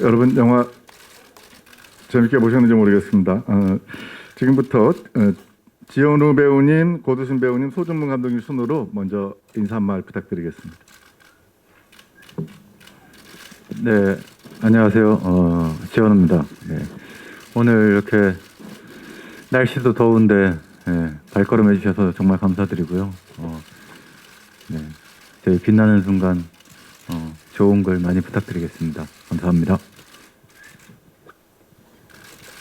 여러분 영화 재밌게 보셨는지 모르겠습니다. 지금부터 지현우 배우님, 고두심 배우님, 소준문 감독님 순으로 먼저 인사 한 말 부탁드리겠습니다. 네, 안녕하세요. 지현우입니다. 네, 오늘 이렇게 날씨도 더운데 발걸음 해주셔서 정말 감사드리고요. 네, 저희 빛나는 순간 좋은 글 많이 부탁드리겠습니다. 감사합니다.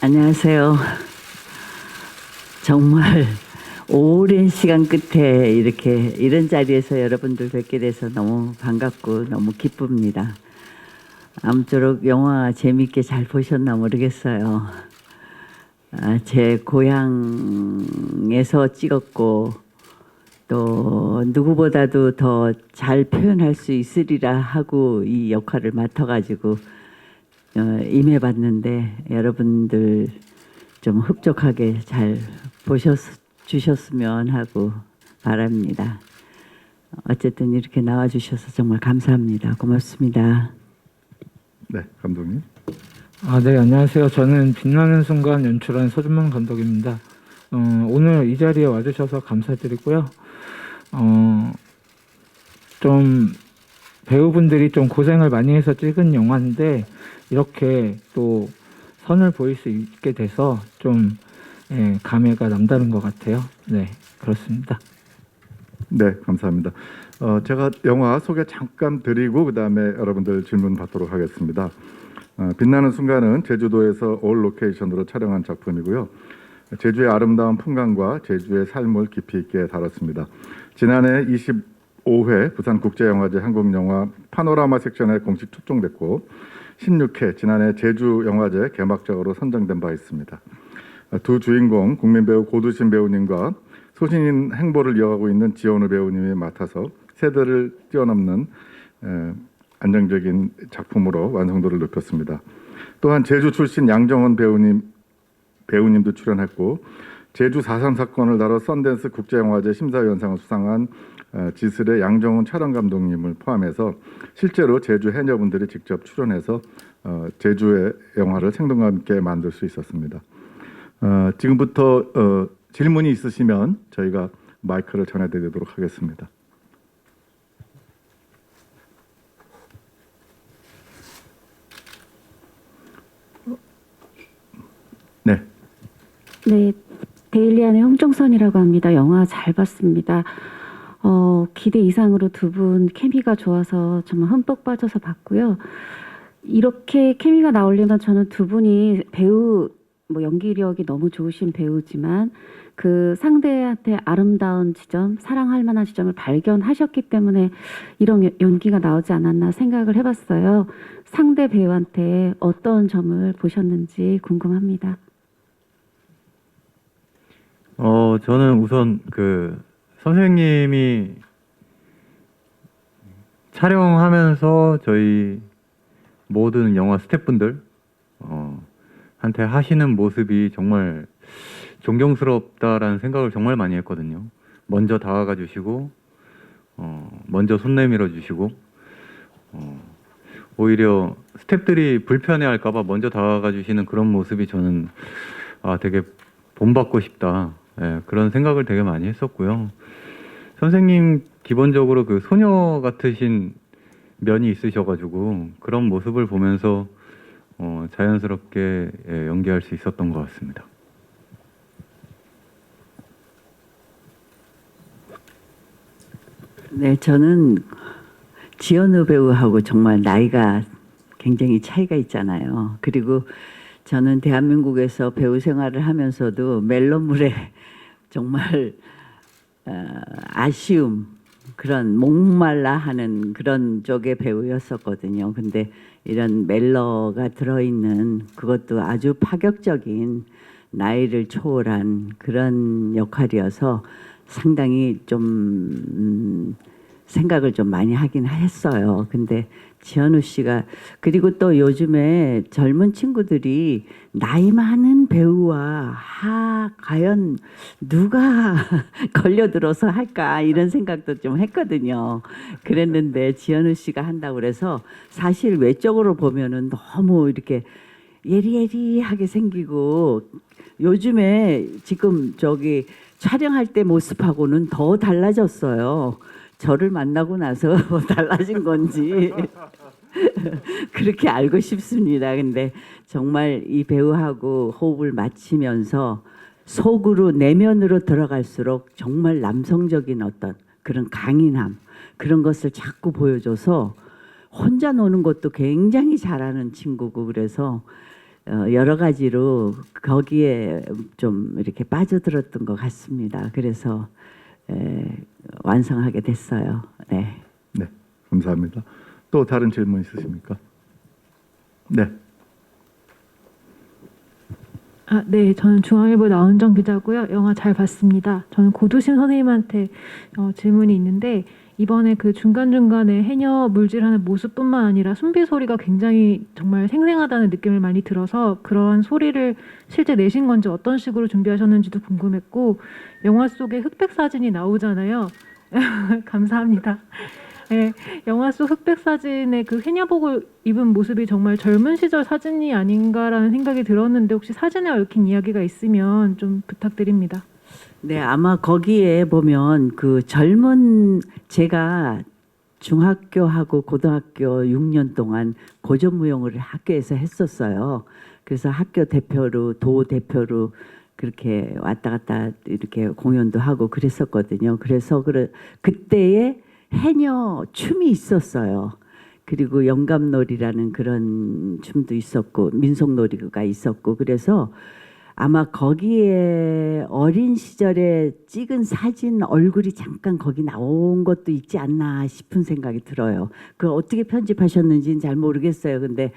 안녕하세요. 정말 오랜 시간 끝에 이렇게 이런 자리에서 여러분들 뵙게 돼서 너무 반갑고 너무 기쁩니다. 아무쪼록 영화 재밌게 잘 보셨나 모르겠어요. 제 고향에서 찍었고 또 누구보다도 더 잘 표현할 수 있으리라 하고 이 역할을 맡아가지고 임해봤는데 여러분들 좀 흡족하게 잘 보셔주셨으면 하고 바랍니다. 어쨌든 이렇게 나와주셔서 정말 감사합니다. 고맙습니다. 네, 감독님. 네, 안녕하세요. 저는 빛나는 순간 연출한 소준만 감독입니다. 오늘 이 자리에 와주셔서 감사드리고요. 좀 배우분들이 좀 고생을 많이 해서 찍은 영화인데 이렇게 또 선을 보일 수 있게 돼서 좀 감회가 남다른 것 같아요. 네, 그렇습니다. 네, 감사합니다. 제가 영화 소개 잠깐 드리고 그 다음에 여러분들 질문 받도록 하겠습니다. 빛나는 순간은 제주도에서 올 로케이션으로 촬영한 작품이고요. 제주의 아름다운 풍광과 제주의 삶을 깊이 있게 다뤘습니다. 지난해 25회 부산국제영화제 한국영화 파노라마 섹션에 공식 초청됐고 16회 지난해 제주영화제 개막작으로 선정된 바 있습니다. 두 주인공 국민배우 고두심 배우님과 소신인 행보를 이어가고 있는 지현우 배우님이 맡아서 세대를 뛰어넘는 안정적인 작품으로 완성도를 높였습니다. 또한 제주 출신 양정원 배우님도 출연했고 제주 4.3 사건을 다뤄 썬댄스 국제영화제 심사위원상을 수상한 지슬의 양정훈 촬영 감독님을 포함해서 실제로 제주 해녀분들이 직접 출연해서 제주의 영화를 생동감 있게 만들 수 있었습니다. 지금부터 질문이 있으시면 저희가 마이크를 전해드리도록 하겠습니다. 네. 네, 데일리안의 홍정선이라고 합니다. 영화 잘 봤습니다. 기대 이상으로 두 분 케미가 좋아서 정말 흠뻑 빠져서 봤고요. 이렇게 케미가 나오려면 저는 두 분이 배우 연기력이 너무 좋으신 배우지만 그 상대한테 아름다운 지점, 사랑할 만한 지점을 발견하셨기 때문에 이런 연기가 나오지 않았나 생각을 해봤어요. 상대 배우한테 어떤 점을 보셨는지 궁금합니다. 저는 우선 그 선생님이 촬영하면서 저희 모든 영화 스태프분들 한테 하시는 모습이 정말 존경스럽다라는 생각을 정말 많이 했거든요. 먼저 다가가 주시고 먼저 손 내밀어 주시고 오히려 스태프들이 불편해할까 봐 먼저 다가가 주시는 그런 모습이 저는 되게 본받고 싶다. 그런 생각을 되게 많이 했었고요. 선생님 기본적으로 그 소녀 같으신 면이 있으셔가지고 그런 모습을 보면서 자연스럽게 연기할 수 있었던 것 같습니다. 네, 저는 지현우 배우하고 정말 나이가 굉장히 차이가 있잖아요. 그리고 저는 대한민국에서 배우 생활을 하면서도 멜로물에 정말 아쉬움, 그런 목말라 하는 그런 쪽의 배우였었거든요. 근데 이런 멜로가 들어있는 그것도 아주 파격적인 나이를 초월한 그런 역할이어서 상당히 좀 생각을 좀 많이 하긴 했어요. 근데 지현우 씨가 그리고 또 요즘에 젊은 친구들이 나이 많은 배우와 과연 누가 걸려들어서 할까 이런 생각도 좀 했거든요. 그랬는데 지현우 씨가 한다고 그래서 사실 외적으로 보면은 너무 이렇게 예리예리하게 생기고 요즘에 지금 저기 촬영할 때 모습하고는 더 달라졌어요. 저를 만나고 나서 달라진 건지 그렇게 알고 싶습니다. 근데 정말 이 배우하고 호흡을 맞추면서 속으로 내면으로 들어갈수록 정말 남성적인 어떤 그런 강인함 그런 것을 자꾸 보여줘서 혼자 노는 것도 굉장히 잘하는 친구고 그래서 여러 가지로 거기에 좀 이렇게 빠져들었던 것 같습니다. 그래서 완성하게 됐어요. 네. 네, 감사합니다. 또 다른 질문 있으십니까? 네. 네, 저는 중앙일보 나은정 기자고요. 영화 잘 봤습니다. 저는 고두심 선생님한테 질문이 있는데 이번에 그 중간중간에 해녀 물질하는 모습뿐만 아니라 숨비 소리가 굉장히 정말 생생하다는 느낌을 많이 들어서 그러한 소리를 실제 내신 건지 어떤 식으로 준비하셨는지도 궁금했고 영화 속에 흑백 사진이 나오잖아요. 감사합니다. 네, 영화 속 흑백 사진의 그 해녀복을 입은 모습이 정말 젊은 시절 사진이 아닌가라는 생각이 들었는데 혹시 사진에 얽힌 이야기가 있으면 좀 부탁드립니다. 네, 아마 거기에 보면 그 젊은 제가 중학교하고 고등학교 6년 동안 고전무용을 학교에서 했었어요. 그래서 학교 대표로 도 대표로 그렇게 왔다 갔다 이렇게 공연도 하고 그랬었거든요. 그래서 그때에 해녀 춤이 있었어요. 그리고 영감놀이라는 그런 춤도 있었고 민속놀이가 있었고 그래서 아마 거기에 어린 시절에 찍은 사진 얼굴이 잠깐 거기 나온 것도 있지 않나 싶은 생각이 들어요. 그걸 어떻게 편집하셨는지는 잘 모르겠어요. 근데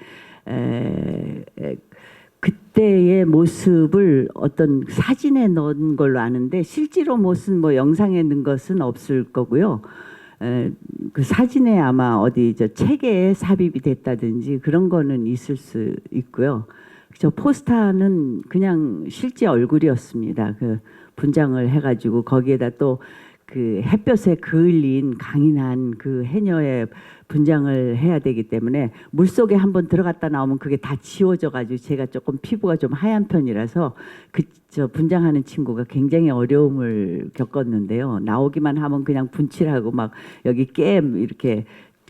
그때의 모습을 어떤 사진에 넣은 걸로 아는데 실제로 무슨 뭐 영상에 넣은 것은 없을 거고요. 그 사진에 아마 어디 저 책에 삽입이 됐다든지 그런 거는 있을 수 있고요. 저 포스터는 그냥 실제 얼굴이었습니다. 그 분장을 해가지고 거기에다 또 그 햇볕에 그을린 강인한 그 해녀의 분장을 해야 되기 때문에 물 속에 한번 들어갔다 나오면 그게 다 지워져가지고 제가 조금 피부가 좀 하얀 편이라서 그 저 분장하는 친구가 굉장히 어려움을 겪었는데요. 나오기만 하면 그냥 분칠하고 막 여기 깨 이렇게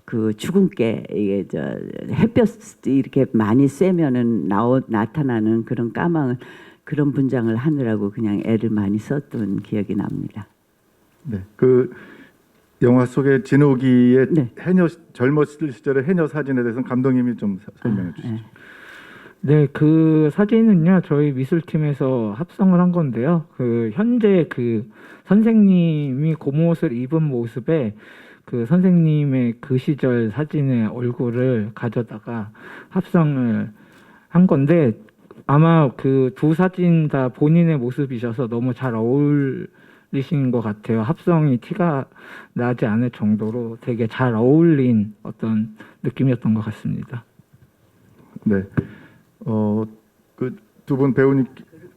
그 죽은 깨 이게 저 햇볕 이렇게 많이 쐬면은 나타나는 그런 까만 그런 분장을 하느라고 그냥 애를 많이 썼던 기억이 납니다. 네. 그 영화 속의 진욱이의 네. 해녀 젊었을 시절의 해녀 사진에 대해서는 감독님이 좀 설명해 주시죠. 네. 네, 그 사진은요, 저희 미술팀에서 합성을 한 건데요. 그 현재 그 선생님이 고무옷을 입은 모습에 그 선생님의 그 시절 사진의 얼굴을 가져다가 합성을 한 건데 아마 그 두 사진 다 본인의 모습이셔서 너무 잘 어울리신 것 같아요. 합성이 티가 나지 않을 정도로 되게 잘 어울린 어떤 느낌이었던 것 같습니다. 네. 그 두 분 배우님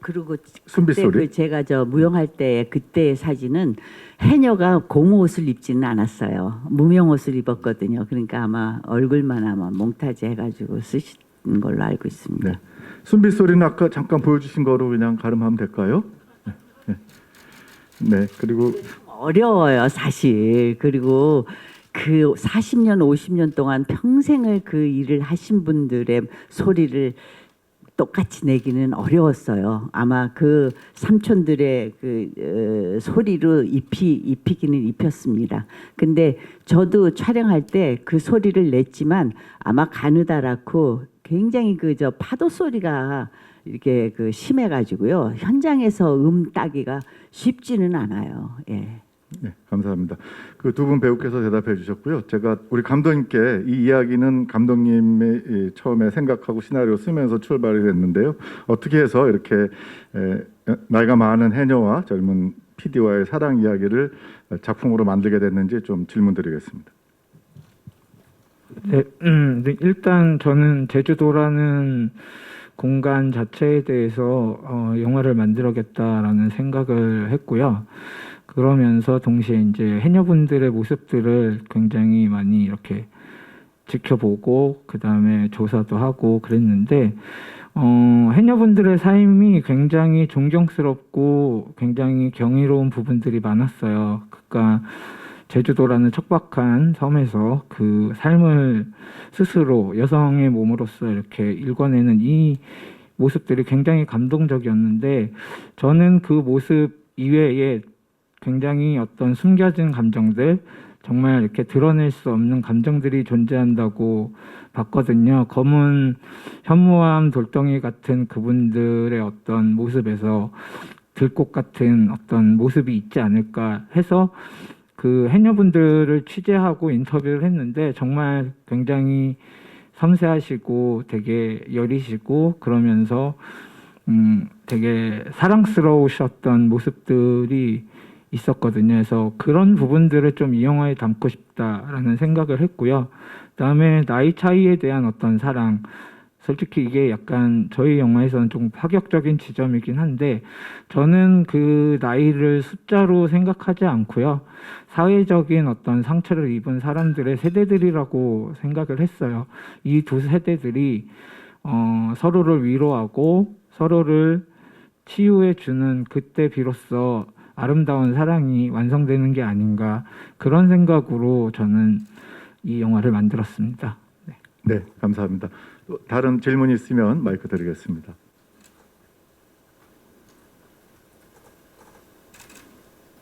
그리고 숨비 그때 소리. 그 제가 저 무용할 때 그때의 사진은 해녀가 고무 옷을 입지는 않았어요. 무명 옷을 입었거든요. 그러니까 아마 얼굴만 아마 몽타주 해가지고 쓰신 걸로 알고 있습니다. 네. 숨비 소리는 아까 잠깐 보여주신 거로 그냥 가름하면 될까요? 네. 네. 네. 그리고 어려워요, 사실. 그리고 그 40년, 50년 동안 평생을 그 일을 하신 분들의 소리를 똑같이 내기는 어려웠어요. 아마 그 삼촌들의 그 소리로 입히기는 입혔습니다. 근데 저도 촬영할 때 그 소리를 냈지만 아마 가느다랗고 굉장히 그 저 파도 소리가 이렇게 그 심해가지고요. 현장에서 따기가 쉽지는 않아요. 예. 네, 감사합니다. 그 두 분 배우께서 대답해 주셨고요. 제가 우리 감독님께 이 이야기는 감독님이 처음에 생각하고 시나리오 쓰면서 출발이 됐는데요. 어떻게 해서 이렇게 나이가 많은 해녀와 젊은 PD와의 사랑 이야기를 작품으로 만들게 됐는지 좀 질문드리겠습니다. 네, 네, 일단 저는 제주도라는 공간 자체에 대해서 영화를 만들어야겠다라는 생각을 했고요. 그러면서 동시에 이제 해녀분들의 모습들을 굉장히 많이 이렇게 지켜보고 그 다음에 조사도 하고 그랬는데 해녀분들의 삶이 굉장히 존경스럽고 굉장히 경이로운 부분들이 많았어요. 그러니까 제주도라는 척박한 섬에서 그 삶을 스스로 여성의 몸으로서 이렇게 일궈내는 이 모습들이 굉장히 감동적이었는데 저는 그 모습 이외에 굉장히 어떤 숨겨진 감정들 정말 이렇게 드러낼 수 없는 감정들이 존재한다고 봤거든요. 검은 현무암 돌덩이 같은 그분들의 어떤 모습에서 들꽃 같은 어떤 모습이 있지 않을까 해서 그 해녀분들을 취재하고 인터뷰를 했는데 정말 굉장히 섬세하시고 되게 여리시고 그러면서 되게 사랑스러우셨던 모습들이 있었거든요. 그래서 그런 부분들을 좀 이 영화에 담고 싶다라는 생각을 했고요. 그다음에 나이 차이에 대한 어떤 사랑, 솔직히 이게 약간 저희 영화에서는 좀 파격적인 지점이긴 한데 저는 그 나이를 숫자로 생각하지 않고요. 사회적인 어떤 상처를 입은 사람들의 세대들이라고 생각을 했어요. 이 두 세대들이 서로를 위로하고 서로를 치유해 주는 그때 비로소 아름다운 사랑이 완성되는 게 아닌가 그런 생각으로 저는 이 영화를 만들었습니다. 네. 네, 감사합니다. 또 다른 질문이 있으면 마이크 드리겠습니다.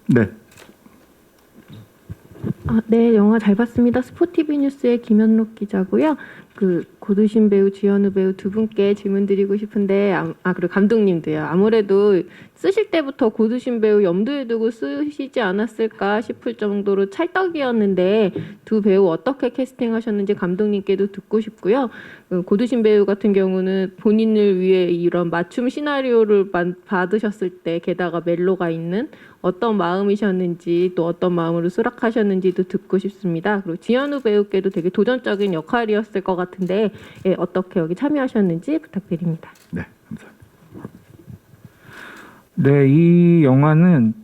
네, 네, 영화 잘 봤습니다. 스포티비 뉴스의 김현록 기자고요. 그 고두심 배우, 주현우 배우 두 분께 질문드리고 싶은데, 그리고 감독님도요. 아무래도 쓰실 때부터 고두심 배우 염두에 두고 쓰시지 않았을까 싶을 정도로 찰떡이었는데 두 배우 어떻게 캐스팅하셨는지 감독님께도 듣고 싶고요. 고두심 배우 같은 경우는 본인을 위해 이런 맞춤 시나리오를 받으셨을 때 게다가 멜로가 있는 어떤 마음이셨는지 또 어떤 마음으로 수락하셨는지도 듣고 싶습니다. 그리고 지현우 배우께도 되게 도전적인 역할이었을 것 같은데 어떻게 여기 참여하셨는지 부탁드립니다. 네, 감사합니다. 네, 이 영화는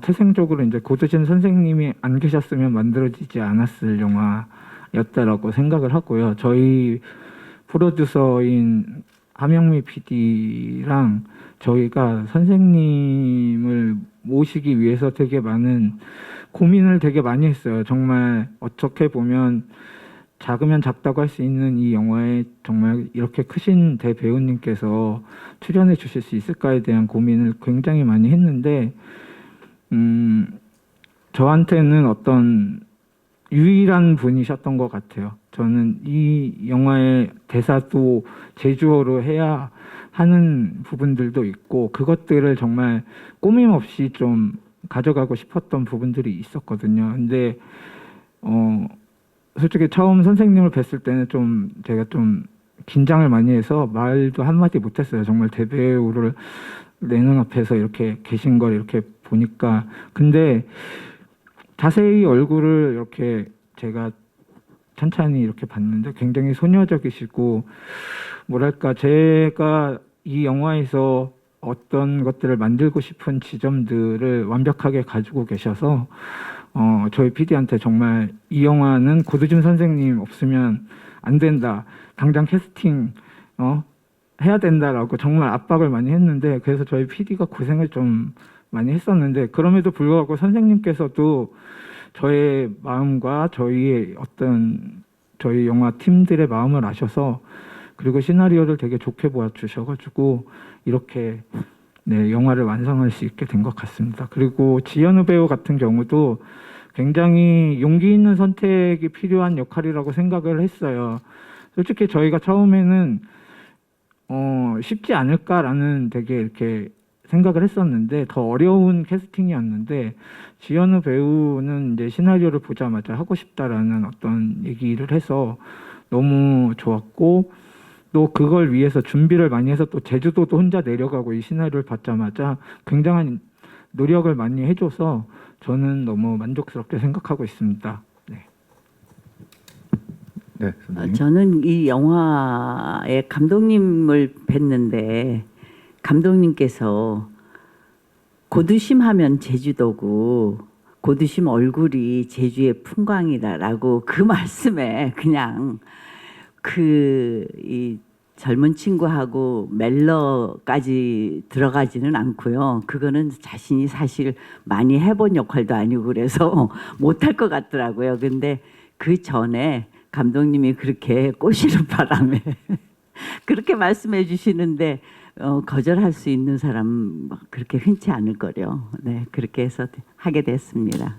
태생적으로 이제 고두심 선생님이 안 계셨으면 만들어지지 않았을 영화였다라고 생각을 하고요. 저희 프로듀서인 함영미 PD랑 저희가 선생님을 모시기 위해서 되게 많은 고민을 되게 많이 했어요. 정말 어떻게 보면 작으면 작다고 할 수 있는 이 영화에 정말 이렇게 크신 대배우님께서 출연해 주실 수 있을까에 대한 고민을 굉장히 많이 했는데 저한테는 어떤 유일한 분이셨던 것 같아요. 저는 이 영화의 대사도 제주어로 해야 하는 부분들도 있고 그것들을 정말 꾸밈없이 좀 가져가고 싶었던 부분들이 있었거든요. 근데 솔직히 처음 선생님을 뵀을 때는 좀 제가 좀 긴장을 많이 해서 말도 한마디 못했어요. 정말 대배우를 내 눈앞에서 이렇게 계신 걸 이렇게 보니까 근데 자세히 얼굴을 이렇게 제가 천천히 이렇게 봤는데 굉장히 소녀적이시고 뭐랄까 제가 이 영화에서 어떤 것들을 만들고 싶은 지점들을 완벽하게 가지고 계셔서 저희 PD한테 정말 이 영화는 고두심 선생님 없으면 안 된다. 당장 캐스팅 해야 된다라고 정말 압박을 많이 했는데 그래서 저희 PD가 고생을 좀 많이 했었는데 그럼에도 불구하고 선생님께서도 저의 마음과 저희의 어떤 저희 영화 팀들의 마음을 아셔서 그리고 시나리오를 되게 좋게 보여주셔가지고 이렇게 네, 영화를 완성할 수 있게 된 것 같습니다. 그리고 지현우 배우 같은 경우도 굉장히 용기 있는 선택이 필요한 역할이라고 생각을 했어요. 솔직히 저희가 처음에는 쉽지 않을까라는 되게 이렇게 생각을 했었는데 더 어려운 캐스팅이었는데 지현우 배우는 이제 시나리오를 보자마자 하고 싶다라는 어떤 얘기를 해서 너무 좋았고 또 그걸 위해서 준비를 많이 해서 또 제주도도 혼자 내려가고 이 시나리오를 받자마자 굉장한 노력을 많이 해줘서 저는 너무 만족스럽게 생각하고 있습니다. 네. 네, 선생님. 저는 이 영화의 감독님을 뵀는데 감독님께서 고두심 하면 제주도고 고두심 얼굴이 제주의 풍광이다라고 그 말씀에 그냥 이 젊은 친구하고 멜로까지 들어가지는 않고요. 그거는 자신이 사실 많이 해본 역할도 아니고 그래서 못할 것 같더라고요. 근데 그 전에 감독님이 그렇게 꼬시는 바람에 그렇게 말씀해 주시는데 거절할 수 있는 사람 그렇게 흔치 않을 거요. 네, 그렇게 해서 하게 됐습니다.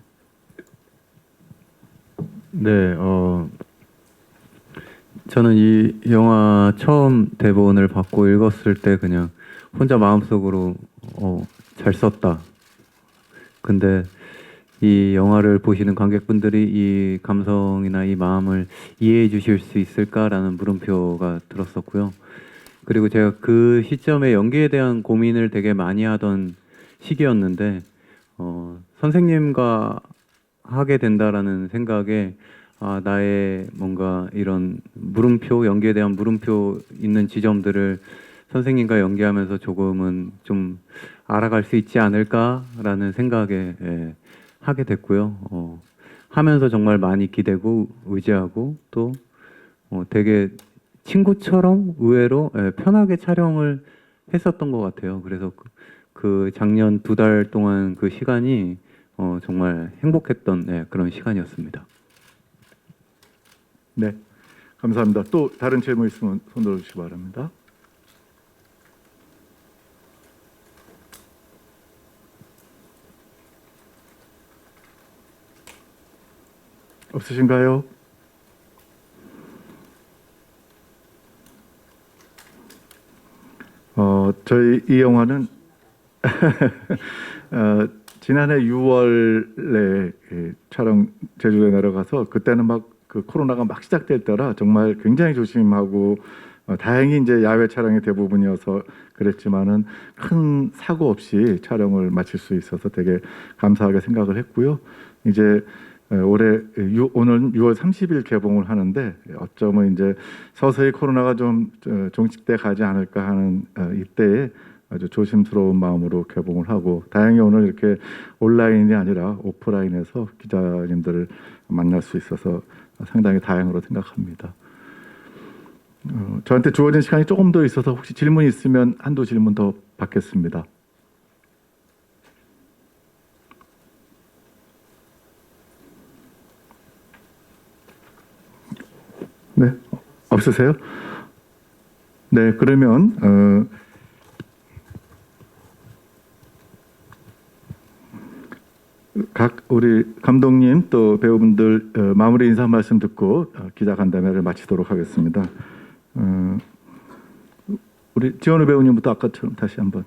네, 저는 이 영화 처음 대본을 받고 읽었을 때 그냥 혼자 마음속으로 잘 썼다. 근데 이 영화를 보시는 관객분들이 이 감성이나 이 마음을 이해해 주실 수 있을까라는 물음표가 들었었고요. 그리고 제가 그 시점에 연기에 대한 고민을 되게 많이 하던 시기였는데 선생님과 하게 된다라는 생각에 나의 뭔가 이런 물음표, 연기에 대한 물음표 있는 지점들을 선생님과 연기하면서 조금은 좀 알아갈 수 있지 않을까라는 생각에 하게 됐고요. 하면서 정말 많이 기대고 의지하고 또 되게 친구처럼 의외로 편하게 촬영을 했었던 것 같아요. 그래서 그 작년 2달 동안 그 시간이 정말 행복했던 그런 시간이었습니다. 네, 감사합니다. 또 다른 질문 있으면 손 들어주시기 바랍니다. 없으신가요? 저희 이 영화는 지난해 6월에 촬영 제주도에 내려가서 그때는 막 그 코로나가 막 시작될 때라 정말 굉장히 조심하고 다행히 이제 야외 촬영이 대부분이어서 그랬지만은 큰 사고 없이 촬영을 마칠 수 있어서 되게 감사하게 생각을 했고요. 이제 올해 오늘 6월 30일 개봉을 하는데 어쩌면 이제 서서히 코로나가 좀 종식돼 가지 않을까 하는 이때에 아주 조심스러운 마음으로 개봉을 하고 다행히 오늘 이렇게 온라인이 아니라 오프라인에서 기자님들을 만날 수 있어서 상당히 다행으로 생각합니다. 저한테 주어진 시간이 조금 더 있어서 혹시 질문 있으면 한두 질문 더 받겠습니다. 네, 없으세요? 네, 그러면 각 우리 감독님 또 배우분들 마무리 인사 말씀 듣고 기자간담회를 마치도록 하겠습니다. 우리 지원우 배우님부터 아까처럼 다시 한번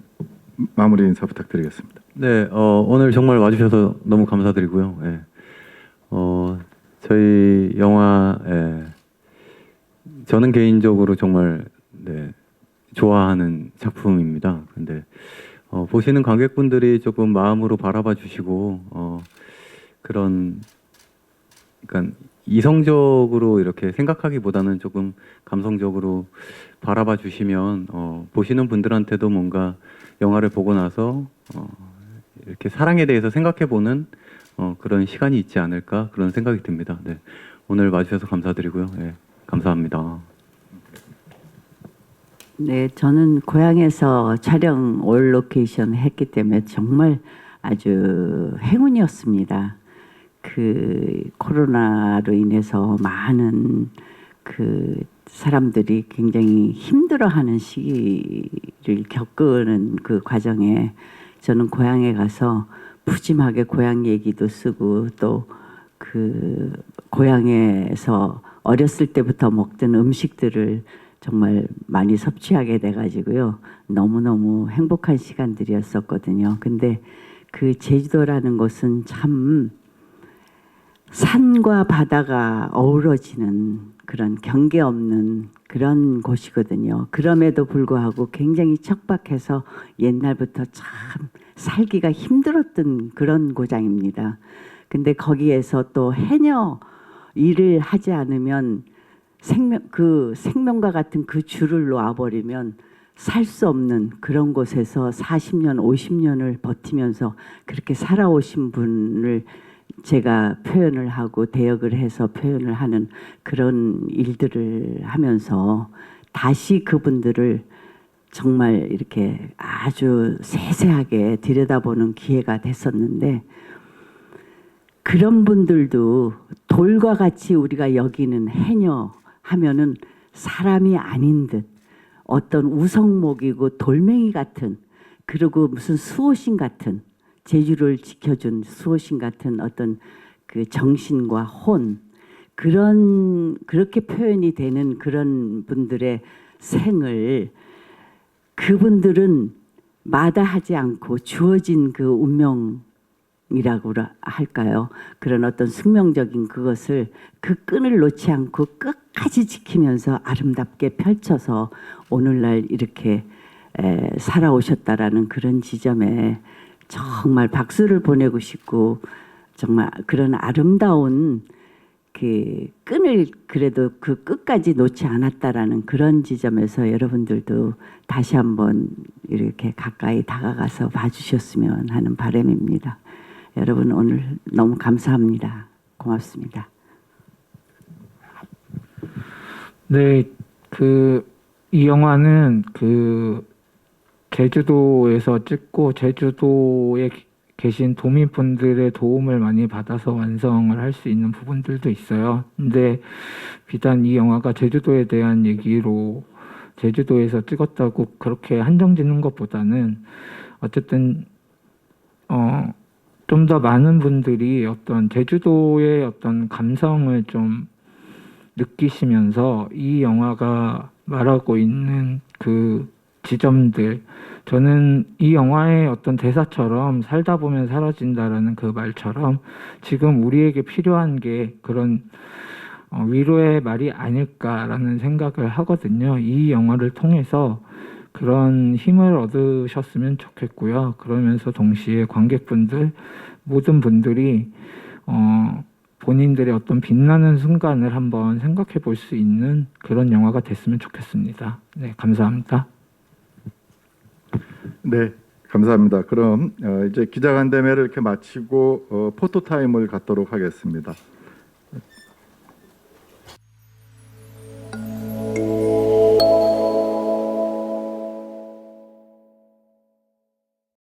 마무리 인사 부탁드리겠습니다. 네, 오늘 정말 와주셔서 너무 감사드리고요. 예. 저희 영화 저는 개인적으로 정말 좋아하는 작품입니다. 근데 보시는 관객분들이 조금 마음으로 바라봐 주시고 그러니까 이성적으로 이렇게 생각하기보다는 조금 감성적으로 바라봐 주시면 보시는 분들한테도 뭔가 영화를 보고 나서 이렇게 사랑에 대해서 생각해 보는 그런 시간이 있지 않을까 그런 생각이 듭니다. 네. 오늘 와주셔서 감사드리고요. 네, 감사합니다. 네, 저는 고향에서 촬영 올 로케이션 했기 때문에 정말 아주 행운이었습니다. 그 코로나로 인해서 많은 그 사람들이 굉장히 힘들어하는 시기를 겪는 그 과정에 저는 고향에 가서 푸짐하게 고향 얘기도 쓰고 또 그 고향에서 어렸을 때부터 먹던 음식들을 정말 많이 섭취하게 돼가지고요. 너무너무 행복한 시간들이었었거든요. 근데 그 제주도라는 곳은 참 산과 바다가 어우러지는 그런 경계 없는 그런 곳이거든요. 그럼에도 불구하고 굉장히 척박해서 옛날부터 참 살기가 힘들었던 그런 고장입니다. 근데 거기에서 또 해녀 일을 하지 않으면 생명과 같은 그 줄을 놓아버리면 살 수 없는 그런 곳에서 40년, 50년을 버티면서 그렇게 살아오신 분을 제가 표현을 하고 대역을 해서 표현을 하는 그런 일들을 하면서 다시 그분들을 정말 이렇게 아주 세세하게 들여다보는 기회가 됐었는데, 그런 분들도 돌과 같이 우리가 여기는 해녀 하면은 사람이 아닌 듯 어떤 우성목이고 돌멩이 같은, 그리고 무슨 수호신 같은, 제주를 지켜준 수호신 같은 어떤 그 정신과 혼, 그렇게 표현이 되는 그런 분들의 생을 그분들은 마다하지 않고 주어진 그 운명이라고 할까요? 그런 어떤 숙명적인 그것을, 그 끈을 놓지 않고 끝까지 지키면서 아름답게 펼쳐서 오늘날 이렇게 살아오셨다라는 그런 지점에 정말 박수를 보내고 싶고, 정말 그런 아름다운 그 끈을 그래도 그 끝까지 놓지 않았다라는 그런 지점에서 여러분들도 다시 한번 이렇게 가까이 다가가서 봐주셨으면 하는 바람입니다. 여러분 오늘 너무 감사합니다. 고맙습니다. 네, 이 영화는 제주도에서 찍고 제주도에 계신 도민분들의 도움을 많이 받아서 완성을 할 수 있는 부분들도 있어요. 근데 비단 이 영화가 제주도에 대한 얘기로 제주도에서 찍었다고 그렇게 한정 짓는 것보다는 어쨌든 좀 더 많은 분들이 어떤 제주도의 어떤 감성을 좀 느끼시면서 이 영화가 말하고 있는 그 지점들, 저는 이 영화의 어떤 대사처럼 살다 보면 사라진다라는 그 말처럼 지금 우리에게 필요한 게 그런 위로의 말이 아닐까라는 생각을 하거든요. 이 영화를 통해서 그런 힘을 얻으셨으면 좋겠고요. 그러면서 동시에 관객분들 모든 분들이 본인들의 어떤 빛나는 순간을 한번 생각해 볼 수 있는 그런 영화가 됐으면 좋겠습니다. 네, 감사합니다. 네, 감사합니다. 그럼 이제 기자간담회를 이렇게 마치고 포토타임을 갖도록 하겠습니다.